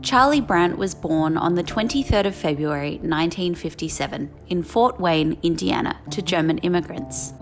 Charlie Brandt was born on the 23rd of February 1957 in Fort Wayne, Indiana, to German immigrants.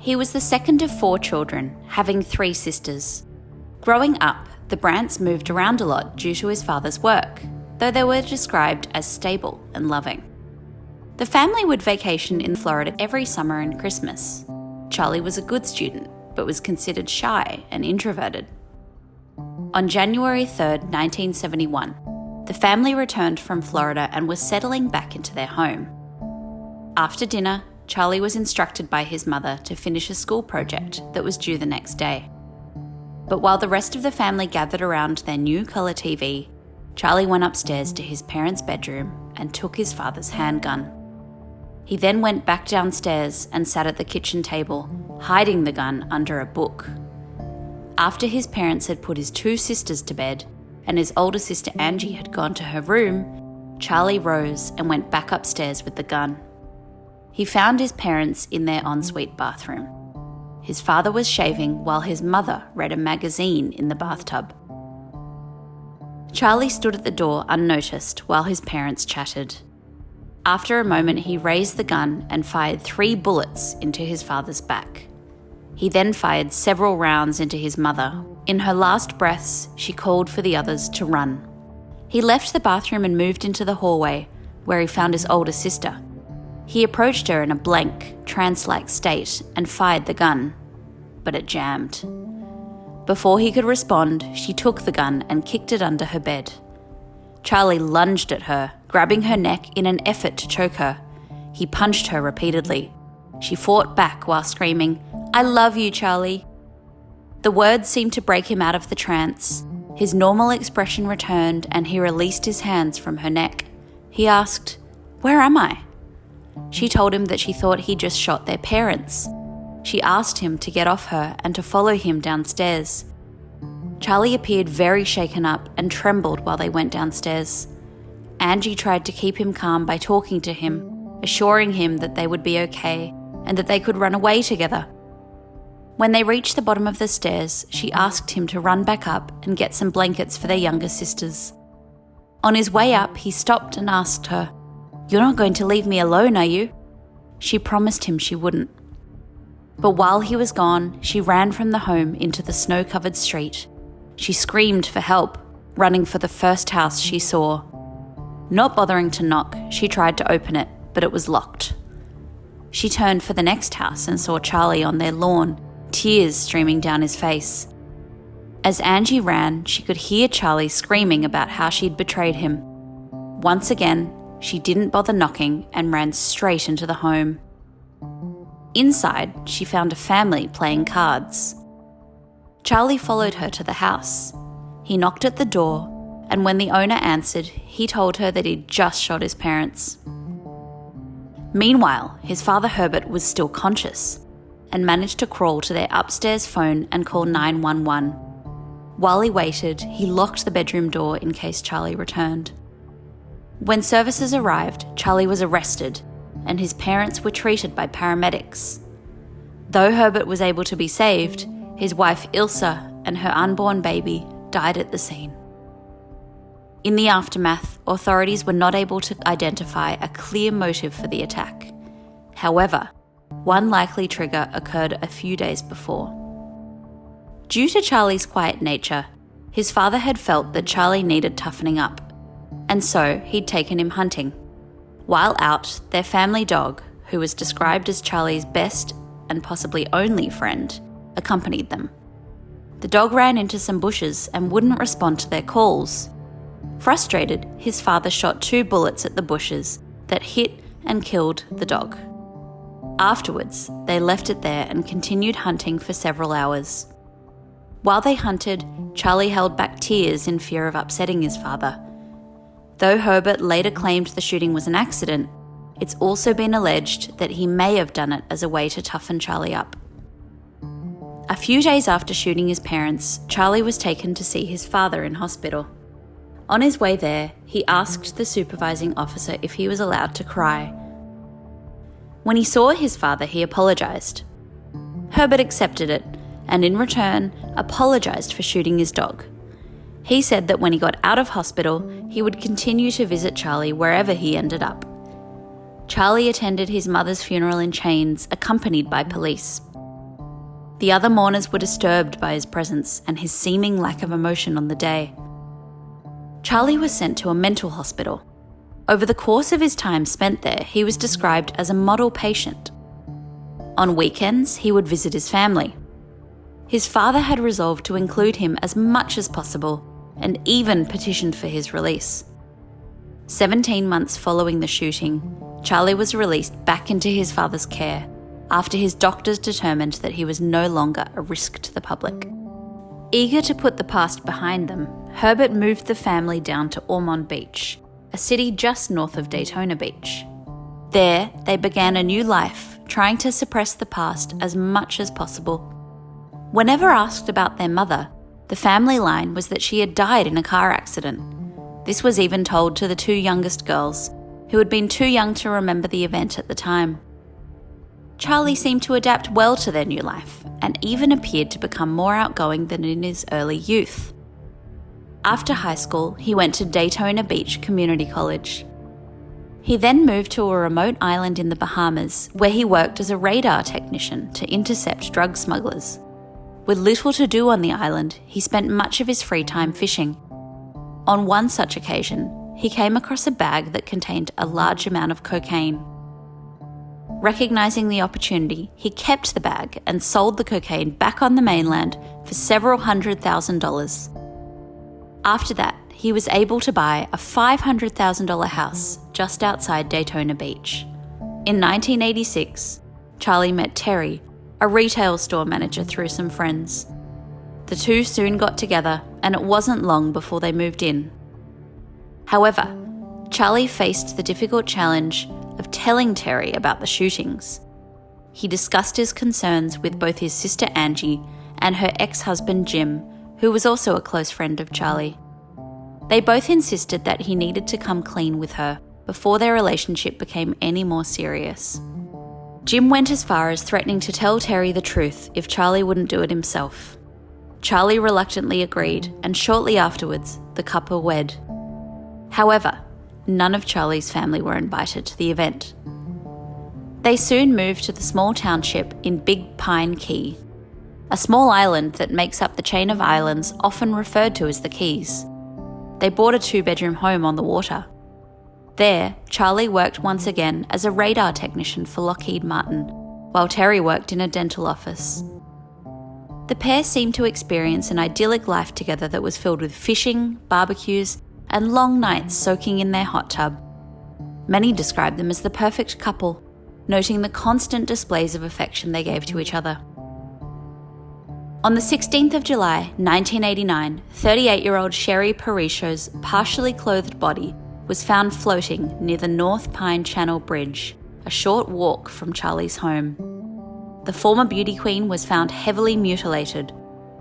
He was the second of 4 children, having 3 sisters. Growing up, the Brandts moved around a lot due to his father's work, though they were described as stable and loving. The family would vacation in Florida every summer and Christmas. Charlie was a good student, but was considered shy and introverted. On January 3rd, 1971, the family returned from Florida and was settling back into their home. After dinner, Charlie was instructed by his mother to finish a school project that was due the next day. But while the rest of the family gathered around their new colour TV, Charlie went upstairs to his parents' bedroom and took his father's handgun. He then went back downstairs and sat at the kitchen table, hiding the gun under a book. After his parents had put his 2 sisters to bed, and his older sister Angie had gone to her room, Charlie rose and went back upstairs with the gun. He found his parents in their ensuite bathroom. His father was shaving while his mother read a magazine in the bathtub. Charlie stood at the door unnoticed while his parents chatted. After a moment, he raised the gun and fired 3 bullets into his father's back. He then fired several rounds into his mother. In her last breaths, she called for the others to run. He left the bathroom and moved into the hallway, where he found his older sister. He approached her in a blank, trance-like state and fired the gun, but it jammed. Before he could respond, she took the gun and kicked it under her bed. Charlie lunged at her, grabbing her neck in an effort to choke her. He punched her repeatedly. She fought back while screaming, "I love you, Charlie." The words seemed to break him out of the trance. His normal expression returned and he released his hands from her neck. He asked, "Where am I?" She told him that she thought he just shot their parents. She asked him to get off her and to follow him downstairs. Charlie appeared very shaken up and trembled while they went downstairs. Angie tried to keep him calm by talking to him, assuring him that they would be okay and that they could run away together. When they reached the bottom of the stairs, she asked him to run back up and get some blankets for their younger sisters. On his way up, he stopped and asked her, "You're not going to leave me alone, are you?" She promised him she wouldn't. But while he was gone, she ran from the home into the snow-covered street. She screamed for help, running for the first house she saw. Not bothering to knock, she tried to open it, but it was locked. She turned for the next house and saw Charlie on their lawn, tears streaming down his face. As Angie ran, she could hear Charlie screaming about how she'd betrayed him. Once again, she didn't bother knocking and ran straight into the home. Inside, she found a family playing cards. Charlie followed her to the house. He knocked at the door, and when the owner answered, he told her that he'd just shot his parents. Meanwhile, his father Herbert was still conscious and managed to crawl to their upstairs phone and call 911. While he waited, he locked the bedroom door in case Charlie returned. When services arrived, Charlie was arrested and his parents were treated by paramedics. Though Herbert was able to be saved, his wife Ilsa and her unborn baby died at the scene. In the aftermath, authorities were not able to identify a clear motive for the attack. However, one likely trigger occurred a few days before. Due to Charlie's quiet nature, his father had felt that Charlie needed toughening up, and so he'd taken him hunting. While out, their family dog, who was described as Charlie's best and possibly only friend, accompanied them. The dog ran into some bushes and wouldn't respond to their calls. Frustrated, his father shot 2 bullets at the bushes that hit and killed the dog. Afterwards, they left it there and continued hunting for several hours. While they hunted, Charlie held back tears in fear of upsetting his father. Though Herbert later claimed the shooting was an accident, it's also been alleged that he may have done it as a way to toughen Charlie up. A few days after shooting his parents, Charlie was taken to see his father in hospital. On his way there, he asked the supervising officer if he was allowed to cry. When he saw his father, he apologised. Herbert accepted it and in return apologised for shooting his dog. He said that when he got out of hospital, he would continue to visit Charlie wherever he ended up. Charlie attended his mother's funeral in chains, accompanied by police. The other mourners were disturbed by his presence and his seeming lack of emotion on the day. Charlie was sent to a mental hospital. Over the course of his time spent there, he was described as a model patient. On weekends, he would visit his family. His father had resolved to include him as much as possible and even petitioned for his release. 17 months following the shooting, Charlie was released back into his father's care after his doctors determined that he was no longer a risk to the public. Eager to put the past behind them, Herbert moved the family down to Ormond Beach, a city just north of Daytona Beach. There, they began a new life, trying to suppress the past as much as possible. Whenever asked about their mother, the family line was that she had died in a car accident. This was even told to the two youngest girls, who had been too young to remember the event at the time. Charlie seemed to adapt well to their new life, and even appeared to become more outgoing than in his early youth. After high school, he went to Daytona Beach Community College. He then moved to a remote island in the Bahamas, where he worked as a radar technician to intercept drug smugglers. With little to do on the island, he spent much of his free time fishing. On one such occasion, he came across a bag that contained a large amount of cocaine. Recognizing the opportunity, he kept the bag and sold the cocaine back on the mainland for several $100,000. After that, he was able to buy a $500,000 house just outside Daytona Beach. In 1986, Charlie met Terry, a retail store manager, through some friends. The two soon got together, and it wasn't long before they moved in. However, Charlie faced the difficult challenge of telling Terry about the shootings. He discussed his concerns with both his sister Angie and her ex-husband Jim, who was also a close friend of Charlie. They both insisted that he needed to come clean with her before their relationship became any more serious. Jim went as far as threatening to tell Terry the truth if Charlie wouldn't do it himself. Charlie reluctantly agreed, and shortly afterwards, the couple wed. However, none of Charlie's family were invited to the event. They soon moved to the small township in Big Pine Key, a small island that makes up the chain of islands often referred to as the Keys. They bought a 2-bedroom home on the water. There, Charlie worked once again as a radar technician for Lockheed Martin, while Terry worked in a dental office. The pair seemed to experience an idyllic life together that was filled with fishing, barbecues, and long nights soaking in their hot tub. Many described them as the perfect couple, noting the constant displays of affection they gave to each other. On the 16th of July, 1989, 38-year-old Sherry Parisho's partially clothed body was found floating near the North Pine Channel Bridge, a short walk from Charlie's home. The former beauty queen was found heavily mutilated.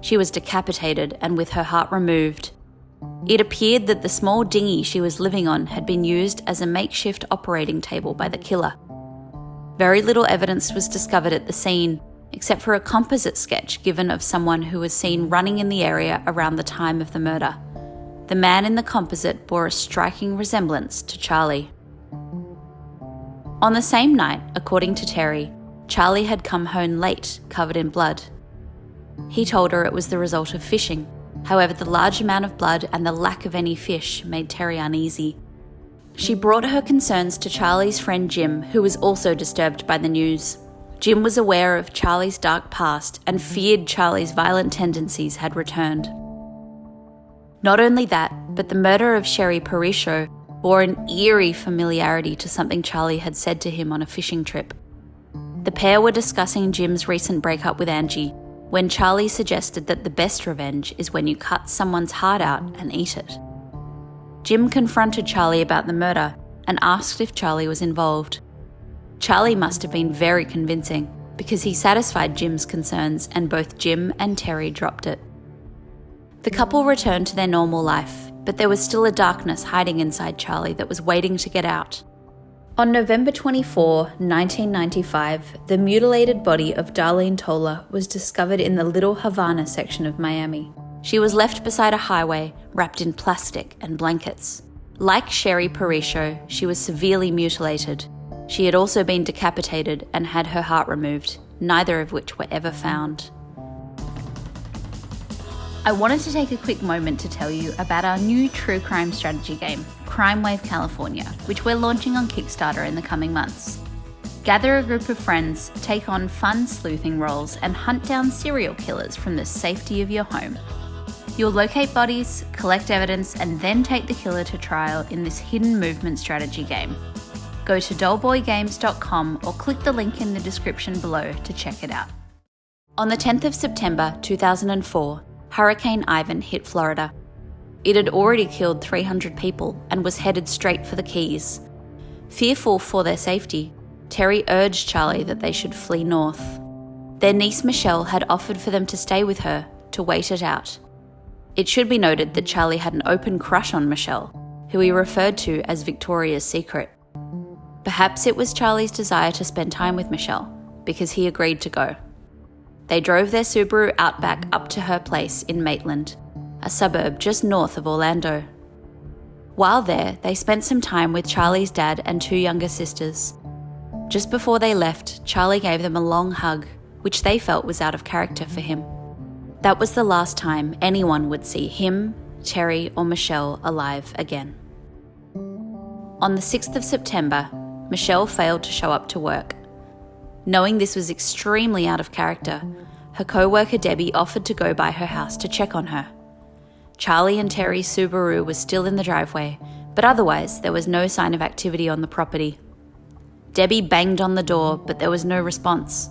She was decapitated and with her heart removed. It appeared that the small dinghy she was living on had been used as a makeshift operating table by the killer. Very little evidence was discovered at the scene, except for a composite sketch given of someone who was seen running in the area around the time of the murder. The man in the composite bore a striking resemblance to Charlie. On the same night, according to Terry, Charlie had come home late, covered in blood. He told her it was the result of fishing. However, the large amount of blood and the lack of any fish made Terry uneasy. She brought her concerns to Charlie's friend Jim, who was also disturbed by the news. Jim was aware of Charlie's dark past and feared Charlie's violent tendencies had returned. Not only that, but the murder of Sherry Parisho bore an eerie familiarity to something Charlie had said to him on a fishing trip. The pair were discussing Jim's recent breakup with Angie, when Charlie suggested that the best revenge is when you cut someone's heart out and eat it. Jim confronted Charlie about the murder and asked if Charlie was involved. Charlie must have been very convincing because he satisfied Jim's concerns and both Jim and Terry dropped it. The couple returned to their normal life, but there was still a darkness hiding inside Charlie that was waiting to get out. On November 24, 1995, the mutilated body of Darlene Toller was discovered in the Little Havana section of Miami. She was left beside a highway, wrapped in plastic and blankets. Like Sherry Parisho, she was severely mutilated. She had also been decapitated and had her heart removed, neither of which were ever found. I wanted to take a quick moment to tell you about our new true crime strategy game, Crime Wave California, which we're launching on Kickstarter in the coming months. Gather a group of friends, take on fun sleuthing roles, and hunt down serial killers from the safety of your home. You'll locate bodies, collect evidence, and then take the killer to trial in this hidden movement strategy game. Go to dollboygames.com or click the link in the description below to check it out. On the 10th of September 2004, Hurricane Ivan hit Florida. It had already killed 300 people and was headed straight for the Keys. Fearful for their safety, Terry urged Charlie that they should flee north. Their niece Michelle had offered for them to stay with her to wait it out. It should be noted that Charlie had an open crush on Michelle, who he referred to as Victoria's Secret. Perhaps it was Charlie's desire to spend time with Michelle, because he agreed to go. They drove their Subaru Outback up to her place in Maitland, a suburb just north of Orlando. While there, they spent some time with Charlie's dad and 2 younger sisters. Just before they left, Charlie gave them a long hug, which they felt was out of character for him. That was the last time anyone would see him, Terry, or Michelle alive again. On the 6th of September, Michelle failed to show up to work. Knowing this was extremely out of character, her co-worker Debbie offered to go by her house to check on her. Charlie and Terry's Subaru was still in the driveway, but otherwise there was no sign of activity on the property. Debbie banged on the door, but there was no response.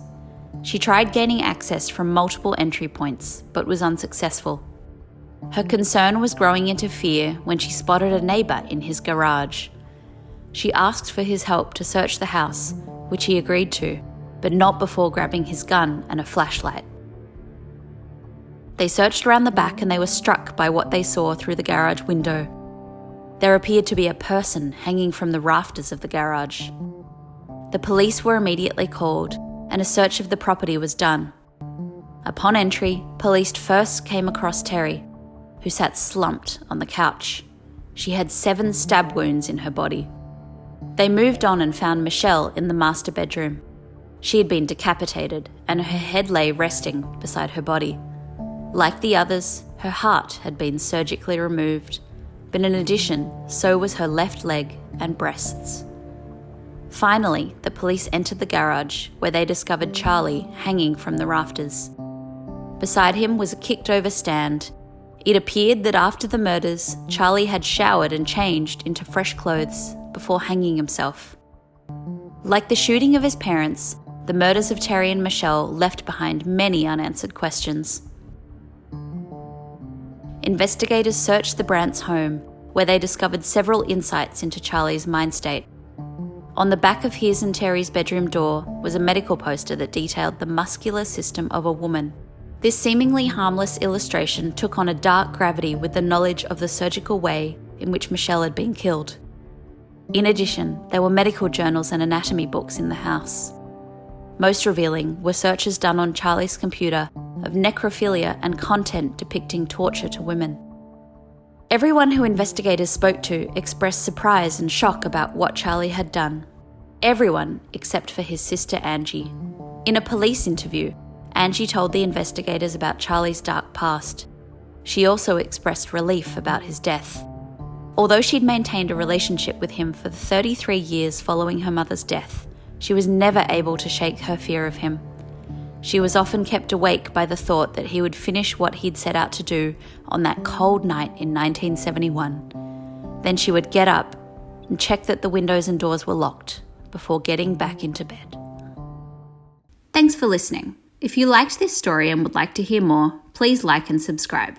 She tried gaining access from multiple entry points, but was unsuccessful. Her concern was growing into fear when she spotted a neighbour in his garage. She asked for his help to search the house, which he agreed to, but not before grabbing his gun and a flashlight. They searched around the back and they were struck by what they saw through the garage window. There appeared to be a person hanging from the rafters of the garage. The police were immediately called, and a search of the property was done. Upon entry, police first came across Terry, who sat slumped on the couch. She had 7 stab wounds in her body. They moved on and found Michelle in the master bedroom. She had been decapitated, and her head lay resting beside her body. Like the others, her heart had been surgically removed, but in addition, so was her left leg and breasts. Finally, the police entered the garage, where they discovered Charlie hanging from the rafters. Beside him was a kicked-over stand. It appeared that after the murders, Charlie had showered and changed into fresh clothes before hanging himself. Like the shooting of his parents, the murders of Terry and Michelle left behind many unanswered questions. Investigators searched the Brandts' home, where they discovered several insights into Charlie's mind state. On the back of his and Terry's bedroom door was a medical poster that detailed the muscular system of a woman. This seemingly harmless illustration took on a dark gravity with the knowledge of the surgical way in which Michelle had been killed. In addition, there were medical journals and anatomy books in the house. Most revealing were searches done on Charlie's computer of necrophilia and content depicting torture to women. Everyone who investigators spoke to expressed surprise and shock about what Charlie had done. Everyone except for his sister Angie. In a police interview, Angie told the investigators about Charlie's dark past. She also expressed relief about his death. Although she'd maintained a relationship with him for the 33 years following her mother's death, she was never able to shake her fear of him. She was often kept awake by the thought that he would finish what he'd set out to do on that cold night in 1971. Then she would get up and check that the windows and doors were locked before getting back into bed. Thanks for listening. If you liked this story and would like to hear more, please like and subscribe.